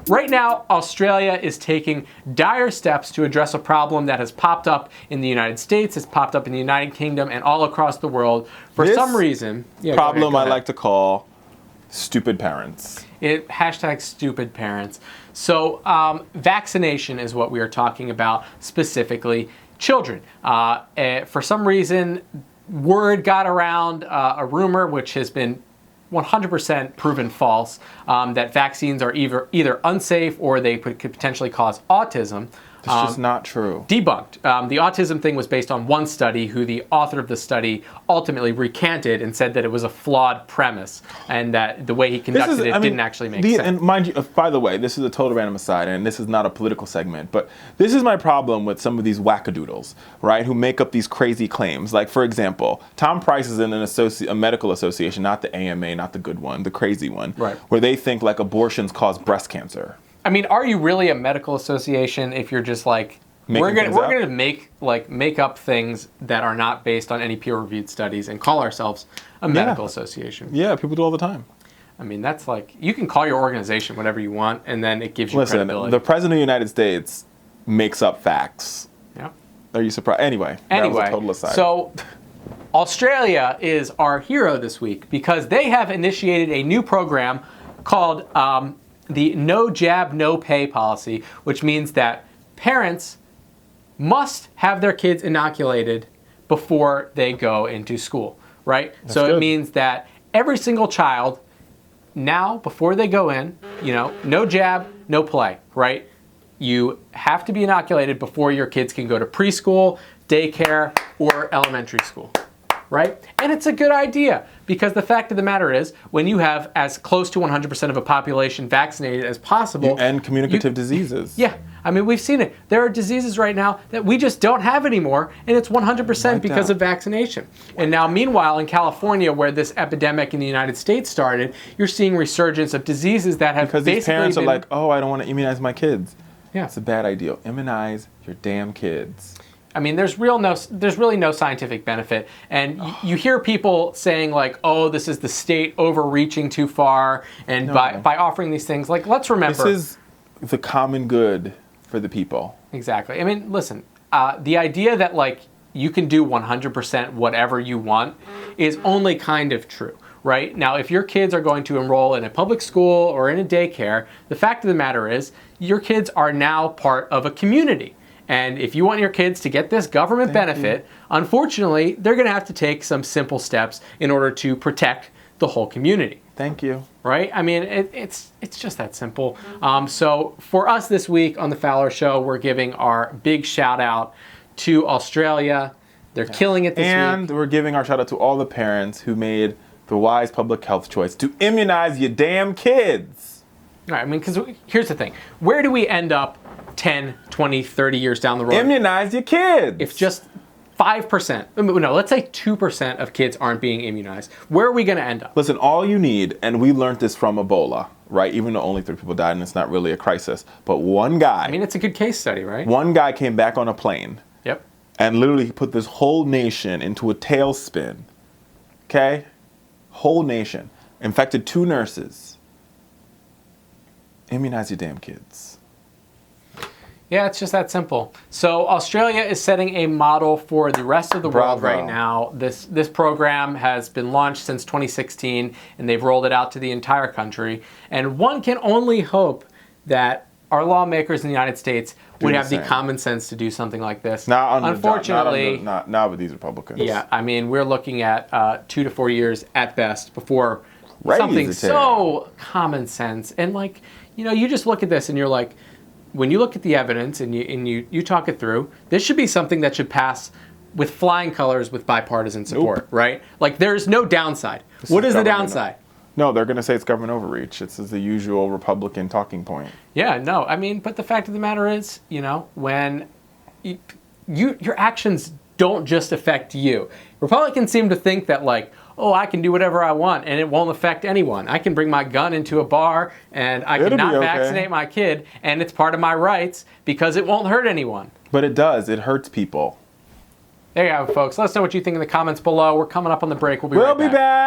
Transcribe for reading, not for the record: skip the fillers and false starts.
right now, Australia is taking dire steps to address a problem that has popped up in the United States, has popped up in the United Kingdom, and all across the world. For some reason, problem I like to call stupid parents. Hashtag stupid parents. So vaccination is what we are talking about, specifically children. For some reason, word got around, a rumor which has been 100% proven false, that vaccines are either unsafe or they could potentially cause autism. It's just not true. Debunked. The autism thing was based on one study who the author of the study ultimately recanted and said that it was a flawed premise and that the way he conducted it didn't actually make sense. And mind you, by the way, this is a total random aside, and this is not a political segment, but this is my problem with some of these wackadoodles, right, who make up these crazy claims. Like, for example, Tom Price is in a medical association, not the AMA, not the good one, the crazy one, right, where they think like abortions cause breast cancer. I mean, are you really a medical association if you're just like, we're gonna make up things that are not based on any peer-reviewed studies and call ourselves a medical association? Yeah, people do all the time. I mean, that's like, you can call your organization whatever you want, and then it gives you credibility. The President of the United States makes up facts. Yeah. Are you surprised? Anyway, that was a total aside. So Australia is our hero this week because they have initiated a new program called the No Jab, No Pay policy, which means that parents must have their kids inoculated before they go into school, right? So it means that every single child now, before they go in, no jab, no play, right? You have to be inoculated before your kids can go to preschool, daycare, or elementary school. Right? And it's a good idea because the fact of the matter is when you have as close to 100% of a population vaccinated as possible. You end communicative diseases. Yeah. I mean, we've seen it. There are diseases right now that we just don't have anymore, and it's 100% because of vaccination. And now, meanwhile, in California, where this epidemic in the United States started, you're seeing resurgence of diseases that have because basically these parents are like, oh, I don't want to immunize my kids. Yeah. It's a bad idea. Immunize your damn kids. I mean, there's really no scientific benefit. And you hear people saying like, oh, this is the state overreaching too far. And by offering these things, like, let's remember. This is the common good for the people. Exactly. I mean, listen, the idea that like you can do 100% whatever you want is only kind of true. Right? Now, if your kids are going to enroll in a public school or in a daycare, the fact of the matter is your kids are now part of a community. And if you want your kids to get this government benefit, unfortunately, they're going to have to take some simple steps in order to protect the whole community. Thank you. Right? I mean, it's just that simple. So for us this week on the Fowler Show, we're giving our big shout out to Australia. They're killing it this week. And we're giving our shout out to all the parents who made the wise public health choice to immunize your damn kids. All right, I mean, because here's the thing. Where do we end up 10, 20, 30 years down the road? Immunize your kids. If just 5%, no, let's say 2% of kids aren't being immunized, where are we going to end up? Listen, all you need, and we learned this from Ebola, right? Even though only 3 people died and it's not really a crisis, but one guy. I mean, it's a good case study, right? One guy came back on a plane. Yep. And literally put this whole nation into a tailspin. Okay? Whole nation. Infected 2 nurses. Immunize your damn kids. Yeah, it's just that simple. So Australia is setting a model for the rest of the world right now. This program has been launched since 2016, and they've rolled it out to the entire country. And one can only hope that our lawmakers in the United States would have the common sense to do something like this. Unfortunately, not with these Republicans. Yeah, I mean, we're looking at 2 to 4 years at best before something so common sense. And like, you just look at this and you're like, when you look at the evidence and you talk it through, this should be something that should pass with flying colors with bipartisan support, right? Like, there's no downside. What is the downside? No, they're going to say it's government overreach. It's the usual Republican talking point. Yeah, no, I mean, but the fact of the matter is, when your actions don't just affect you. Republicans seem to think that, like, oh, I can do whatever I want and it won't affect anyone. I can bring my gun into a bar and I can not vaccinate my kid and it's part of my rights because it won't hurt anyone. But it does. It hurts people. There you have it, folks. Let us know what you think in the comments below. We're coming up on the break. We'll be right back.